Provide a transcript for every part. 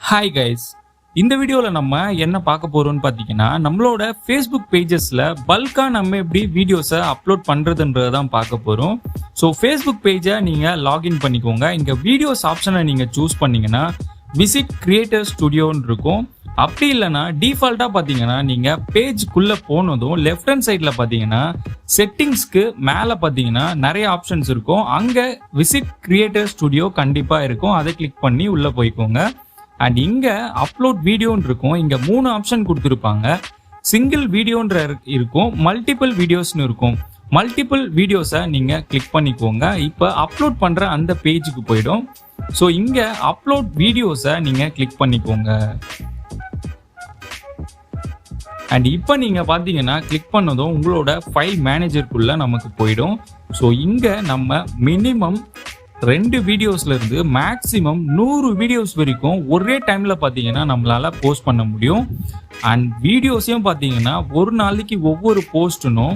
Hi guys, இந்த வீடியோவில் நம்ம என்ன பார்க்க போறோம்னு பார்த்தீங்கன்னா, நம்மளோட ஃபேஸ்புக் பேஜஸ்ல பல்கா நம்ம எப்படி வீடியோஸை அப்லோட் பண்றதுன்றதை தான் பார்க்க போறோம். ஸோ ஃபேஸ்புக் பேஜை நீங்க லாகின் பண்ணிக்கோங்க. இங்க வீடியோஸ் ஆப்ஷனை நீங்க சூஸ் பண்ணீங்கன்னா விசிட் கிரியேட்டர் ஸ்டுடியோன்னு இருக்கும். அப்படி இல்லைன்னா டிஃபால்ட்டா பார்த்தீங்கன்னா நீங்க பேஜ்க்குள்ள போனதும் லெஃப்ட் ஹேண்ட் சைட்ல பார்த்தீங்கன்னா செட்டிங்ஸ்க்கு மேலே பார்த்தீங்கன்னா நிறைய ஆப்ஷன்ஸ் இருக்கும். அங்க விசிட் கிரியேட்டர் ஸ்டுடியோ கண்டிப்பா இருக்கும். அதை கிளிக் பண்ணி உள்ள போய்க்கோங்க. அண்ட் இங்க அப்லோட் வீடியோன்னு இருக்கும். இங்க 3 ஆப்ஷன் கொடுத்துருப்பாங்க. சிங்கிள் வீடியோன்ற இருக்கும், மல்டிபிள் வீடியோஸ்னு இருக்கும். மல்டிபிள் வீடியோஸை நீங்க கிளிக் பண்ணிக்கோங்க. இப்போ அப்லோட் பண்ற அந்த பேஜுக்கு போயிடும். ஸோ இங்க அப்லோட் வீடியோஸை நீங்க கிளிக் பண்ணிக்கோங்க. அண்ட் இப்போ நீங்க பாத்தீங்கன்னா கிளிக் பண்ணதும் உங்களோட ஃபைல் மேனேஜருக்குள்ள நமக்கு போயிடும். ஸோ இங்க நம்ம மினிமம் 2 வீடியோஸ்ல இருந்து மேக்ஸிமம் 100 வீடியோஸ் வரைக்கும் ஒரே டைம்ல பாத்தீங்கன்னா நம்மளால போஸ்ட் பண்ண முடியும். அண்ட் வீடியோஸையும் பாத்தீங்கன்னா ஒரு நாளைக்கு ஒவ்வொரு போஸ்ட்னும்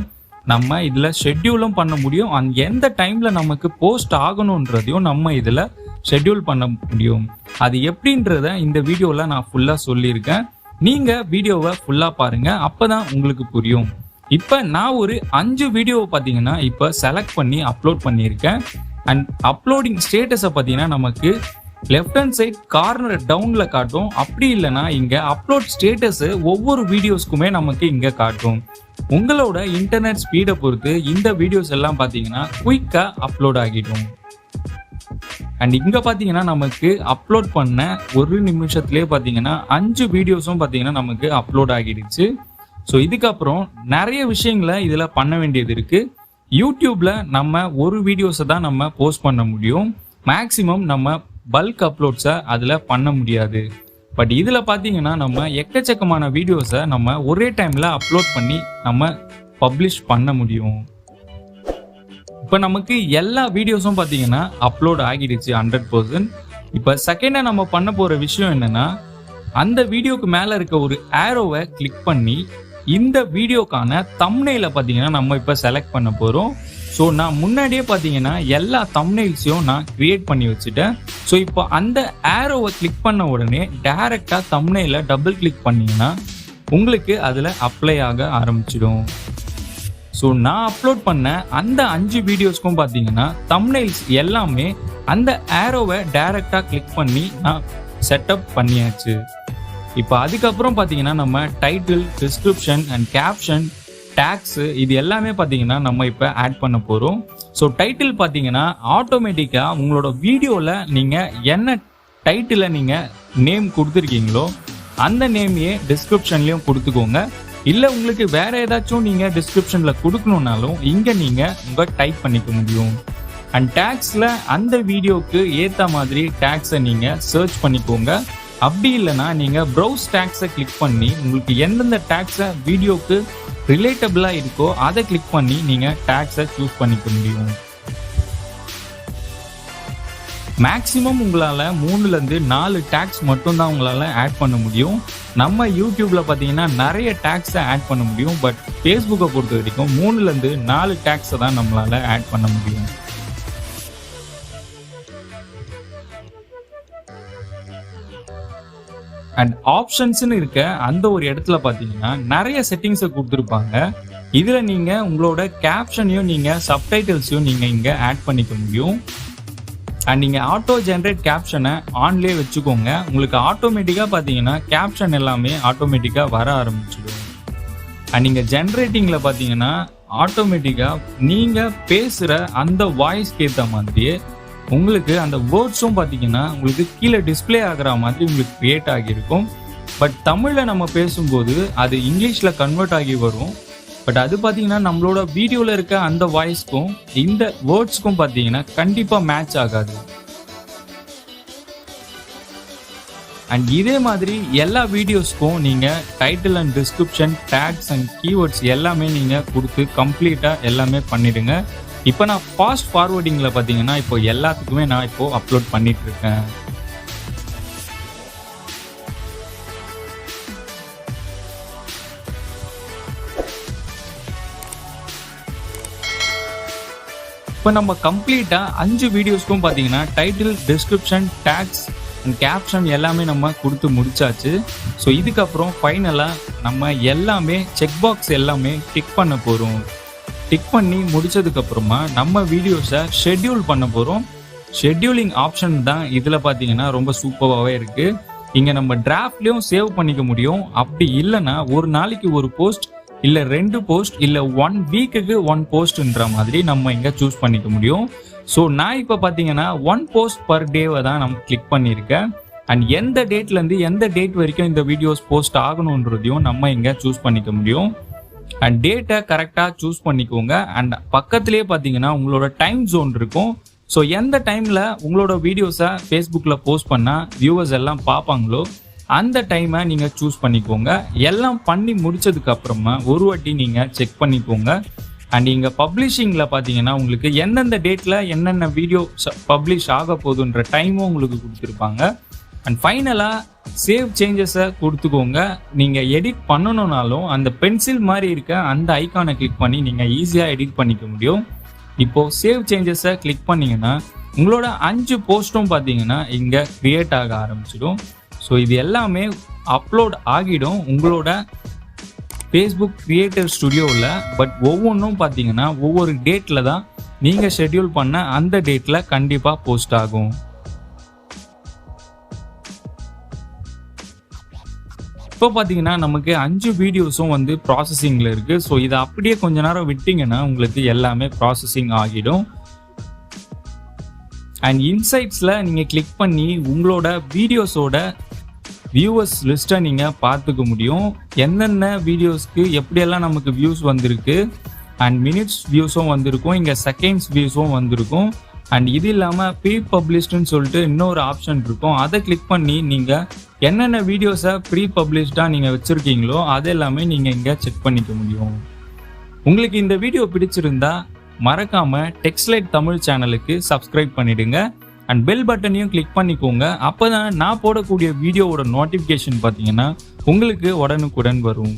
நம்ம இதுல ஷெட்யூலும் பண்ண முடியும். அண்ட் எந்த டைம்ல நமக்கு போஸ்ட் ஆகணும்ன்றதையும் நம்ம இதுல ஷெட்யூல் பண்ண முடியும். அது எப்படின்றத இந்த வீடியோல நான் ஃபுல்லா சொல்லியிருக்கேன். நீங்க வீடியோவை ஃபுல்லா பாருங்க, அப்பதான் உங்களுக்கு புரியும். இப்ப நான் ஒரு 5 வீடியோவை பாத்தீங்கன்னா இப்ப செலக்ட் பண்ணி அப்லோட் பண்ணியிருக்கேன். அண்ட் அப்லோடிங் ஸ்டேட்டஸை பார்த்தீங்கன்னா நமக்கு லெஃப்ட் ஹேண்ட் சைட் கார்னர் டவுன்ல காட்டும். அப்படி இல்லைன்னா இங்க அப்லோட் ஸ்டேட்டஸ் ஒவ்வொரு வீடியோஸ்க்குமே நமக்கு இங்க காட்டும். உங்களோட இன்டர்நெட் ஸ்பீடை பொறுத்து இந்த வீடியோஸ் எல்லாம் பார்த்தீங்கன்னா குயிக்கா அப்லோட் ஆகிடும். அண்ட் இங்க பாத்தீங்கன்னா நமக்கு அப்லோட் பண்ண ஒரு நிமிஷத்துலயே பாத்தீங்கன்னா 5 வீடியோஸும் பாத்தீங்கன்னா நமக்கு அப்லோட் ஆகிடுச்சு. ஸோ இதுக்கப்புறம் நிறைய விஷயங்களை இதுல பண்ண வேண்டியது இருக்கு. யூடியூப்ல நம்ம ஒரு வீடியோஸை தான் நம்ம போஸ்ட் பண்ண முடியும். மேக்சிமம் நம்ம பல்க் அப்லோட்ஸை அதில் பண்ண முடியாது. பட் இதில் பார்த்தீங்கன்னா நம்ம எக்கச்சக்கமான வீடியோஸை நம்ம ஒரே டைமில் அப்லோட் பண்ணி நம்ம பப்ளிஷ் பண்ண முடியும். இப்போ நமக்கு எல்லா வீடியோஸும் பார்த்தீங்கன்னா அப்லோட் ஆகிடுச்சு 100%. இப்போ செகண்டாக நம்ம பண்ண போகிற விஷயம் என்னன்னா, அந்த வீடியோக்கு மேலே இருக்க ஒரு ஆரோவை கிளிக் பண்ணி இந்த வீடியோக்கான தம்ப்நெயிலை பார்த்தீங்கன்னா நம்ம இப்போ செலக்ட் பண்ண போகிறோம். ஸோ நான் முன்னாடியே பார்த்தீங்கன்னா எல்லா தம்ப்நெயில்ஸையும் நான் கிரியேட் பண்ணி வச்சுட்டேன். ஸோ இப்போ அந்த ஆரோவை கிளிக் பண்ண உடனே டைரெக்டாக தம்ப்நெயிலை டபுள் கிளிக் பண்ணிங்கன்னா உங்களுக்கு அதில் அப்ளை ஆக ஆரம்பிச்சிடும். ஸோ நான் அப்லோட் பண்ண அந்த 5 வீடியோஸ்க்கும் பார்த்தீங்கன்னா தம்ப்நெயில்ஸ் எல்லாமே அந்த ஆரோவை டைரெக்டாக கிளிக் பண்ணி நான் செட்டப் பண்ணியாச்சு. இப்போ அதுக்கப்புறம் பார்த்தீங்கன்னா நம்ம title, description and caption, tags இது எல்லாமே பார்த்தீங்கன்னா நம்ம இப்போ ஆட் பண்ண போகிறோம். ஸோ டைட்டில் பார்த்தீங்கன்னா ஆட்டோமேட்டிக்காக உங்களோட வீடியோவில் நீங்கள் என்ன டைட்டிலை நீங்கள் நேம் கொடுத்துருக்கீங்களோ அந்த நேமையே டிஸ்கிரிப்ஷன்லேயும் கொடுத்துக்கோங்க. இல்லை உங்களுக்கு வேற ஏதாச்சும் நீங்கள் டிஸ்கிரிப்ஷனில் கொடுக்கணுன்னாலும் இங்கே நீங்கள் உங்கள் டைப் பண்ணிக்க முடியும். அண்ட் டேக்ஸில் அந்த வீடியோக்கு ஏற்ற மாதிரி டேக்ஸை நீங்கள் சர்ச் பண்ணிக்கோங்க. அப்படி இல்லைன்னா நீங்கள் ப்ரௌஸ் டேக்ஸை கிளிக் பண்ணி உங்களுக்கு எந்தெந்த டேக்ஸை வீடியோக்கு ரிலேட்டபிளாக இருக்கோ அதை கிளிக் பண்ணி நீங்கள் டேக்ஸை சூஸ் பண்ணிக்க முடியும். மேக்ஸிமம் உங்களால் 3லேருந்து 4 டேக்ஸ் மட்டும்தான் உங்களால் ஆட் பண்ண முடியும். நம்ம யூடியூப்ல பார்த்தீங்கன்னா நிறைய டேக்ஸை ஆட் பண்ண முடியும். பட் ஃபேஸ்புக்கை பொறுத்த வரைக்கும் 3லேருந்து 4 டேக்ஸை தான் நம்மளால் ஆட் பண்ண முடியும். அண்ட் ஆப்ஷன்ஸ்னு இருக்க அந்த ஒரு இடத்துல பார்த்தீங்கன்னா நிறைய செட்டிங்ஸை கொடுத்துருப்பாங்க. இதில் நீங்கள் உங்களோட கேப்ஷனையும் நீங்கள் சப்டைட்டில்ஸையும் நீங்கள் இங்கே ஆட் பண்ணிக்க முடியும். அண்ட் நீங்கள் ஆட்டோ ஜென்ரேட் கேப்ஷனை ஆன்லேயே வச்சுக்கோங்க. உங்களுக்கு ஆட்டோமேட்டிக்காக பார்த்தீங்கன்னா கேப்ஷன் எல்லாமே ஆட்டோமேட்டிக்காக வர ஆரம்பிச்சிடும். அண்ட் நீங்கள் ஜென்ரேட்டிங்கில் பார்த்தீங்கன்னா ஆட்டோமேட்டிக்காக நீங்கள் பேசுகிற அந்த வாய்ஸ்க்கு ஏற்ற மாதிரியே உங்களுக்கு அந்த வேர்ட்ஸும் பார்த்தீங்கன்னா உங்களுக்கு கீழே டிஸ்பிளே ஆகிற மாதிரி உங்களுக்கு கிரியேட் ஆகியிருக்கும். பட் தமிழில் நம்ம பேசும்போது அது இங்கிலீஷில் கன்வெர்ட் ஆகி வரும். பட் அது பார்த்தீங்கன்னா நம்மளோட வீடியோவில் இருக்க அந்த வாய்ஸ்க்கும் இந்த வேர்ட்ஸ்க்கும் பார்த்தீங்கன்னா கண்டிப்பாக மேட்ச் ஆகாது. அண்ட் இதே மாதிரி எல்லா வீடியோஸ்க்கும் நீங்கள் title and description, tags and keywords எல்லாமே நீங்கள் கொடுத்து கம்ப்ளீட்டாக எல்லாமே பண்ணிடுங்க. இப்போ நான் ஃபாஸ்ட் ஃபார்வர்டிங்கில் பார்த்தீங்கன்னா இப்போ எல்லாத்துக்குமே நான் இப்போ அப்லோட் பண்ணிட்டு இருக்கேன். இப்போ நம்ம கம்ப்ளீட்டாக 5 வீடியோஸ்க்கும் பார்த்தீங்கன்னா டைட்டில், டிஸ்கிரிப்ஷன், டேக்ஸ் கேப்ஷன் எல்லாமே நம்ம கொடுத்து முடிச்சாச்சு. ஸோ இதுக்கப்புறம் ஃபைனலாக நம்ம எல்லாமே செக் பாக்ஸ் எல்லாமே டிக் பண்ண போகிறோம். டிக் பண்ணி முடிச்சதுக்கப்புறமா நம்ம வீடியோஸை ஷெட்யூல் பண்ண போகிறோம். ஷெட்யூலிங் ஆப்ஷன் தான் இதில் பார்த்தீங்கன்னா ரொம்ப சூப்பராகவே இருக்குது. இங்கே நம்ம டிராஃப்ட்லேயும் சேவ் பண்ணிக்க முடியும். அப்படி இல்லைன்னா ஒரு நாளைக்கு ஒரு போஸ்ட் இல்லை 2 போஸ்ட் இல்லை 1 வீக்குக்கு 1 போஸ்ட்ன்ற மாதிரி நம்ம இங்கே சூஸ் பண்ணிக்க முடியும். ஸோ நான் இப்போ பார்த்தீங்கன்னா 1 போஸ்ட் பர் டேவை தான் நம்ம கிளிக் பண்ணியிருக்கேன். அண்ட் எந்த டேட்லேருந்து எந்த டேட் வரைக்கும் இந்த வீடியோஸ் போஸ்ட் ஆகணுன்றதையும் நம்ம இங்கே சூஸ் பண்ணிக்க முடியும். அண்ட் டேட்டை கரெக்டாக சூஸ் பண்ணிக்கோங்க. அண்ட் பக்கத்துலேயே பார்த்தீங்கன்னா உங்களோட டைம் ஜோன் இருக்கும். ஸோ எந்த டைமில் உங்களோட வீடியோஸை ஃபேஸ்புக்கில் போஸ்ட் பண்ணால் வியூவர்ஸ் எல்லாம் பார்ப்பாங்களோ அந்த டைமை நீங்கள் சூஸ் பண்ணிக்கோங்க. எல்லாம் பண்ணி முடிச்சதுக்கு அப்புறமா ஒரு வாட்டி நீங்கள் செக் பண்ணிக்கோங்க. அண்ட் இங்கே பப்ளிஷிங்கில் பார்த்தீங்கன்னா உங்களுக்கு எந்தெந்த டேட்டில் என்னென்ன வீடியோ பப்ளிஷ் ஆக போகுதுன்ற டைமும் உங்களுக்கு கொடுத்துருப்பாங்க. அண்ட் ஃபைனலாக சேவ் சேஞ்சஸை கொடுத்துக்கோங்க. நீங்கள் எடிட் பண்ணணுன்னாலும் அந்த பென்சில் மாதிரி இருக்க அந்த ஐக்கானை கிளிக் பண்ணி நீங்கள் ஈஸியாக எடிட் பண்ணிக்க முடியும். இப்போது சேவ் சேஞ்சஸை கிளிக் பண்ணிங்கன்னா உங்களோட 5 போஸ்ட்டும் பார்த்தீங்கன்னா இங்கே க்ரியேட் ஆக ஆரம்பிச்சிடும். ஸோ இது எல்லாமே அப்லோட் ஆகிடும் உங்களோட ஃபேஸ்புக் கிரியேட்டர் ஸ்டுடியோவில். பட் ஒவ்வொன்றும் பார்த்தீங்கன்னா ஒவ்வொரு டேட்டில் தான் நீங்கள் ஷெட்யூல் பண்ண அந்த டேட்டில் கண்டிப்பாக போஸ்ட் ஆகும். இப்போ பார்த்தீங்கன்னா நமக்கு 5 வீடியோஸும் வந்து ப்ராசஸிங்கில் இருக்குது. ஸோ இதை அப்படியே கொஞ்ச நேரம் விட்டிங்கன்னா உங்களுக்கு எல்லாமே ப்ராசஸிங் ஆகிடும். அண்ட் இன்சைட்ஸில் நீங்கள் கிளிக் பண்ணி உங்களோட வீடியோஸோட வியூவர்ஸ் லிஸ்ட்டை நீங்கள் பார்த்துக்க முடியும். என்னென்ன வீடியோஸ்க்கு எப்படியெல்லாம் நமக்கு வியூஸ் வந்திருக்கு அண்ட் மினிட்ஸ் வியூஸும் வந்திருக்கும். இங்கே செகண்ட்ஸ் வியூஸும் வந்திருக்கும். அண்ட் இது இல்லாமல் ப்ரீ பப்ளிஷ்டுன்னு சொல்லிட்டு இன்னொரு ஆப்ஷன் இருக்கும். அதை கிளிக் பண்ணி நீங்கள் என்னென்ன வீடியோஸை ப்ரீ பப்ளிஷ்டாக நீங்கள் வச்சுருக்கீங்களோ அது எல்லாமே நீங்கள் இங்கே செக் பண்ணிக்க முடியும். உங்களுக்கு இந்த வீடியோ பிடிச்சிருந்தா மறக்காமல் டெக்ஸ்லைட் தமிழ் சேனலுக்கு சப்ஸ்கிரைப் பண்ணிடுங்க. அண்ட் பெல் பட்டனையும் கிளிக் பண்ணிக்கோங்க. அப்போ தான் நான் போடக்கூடிய வீடியோவோட நோட்டிஃபிகேஷன் பார்த்தீங்கன்னா உங்களுக்கு உடனுக்குடன் வரும்.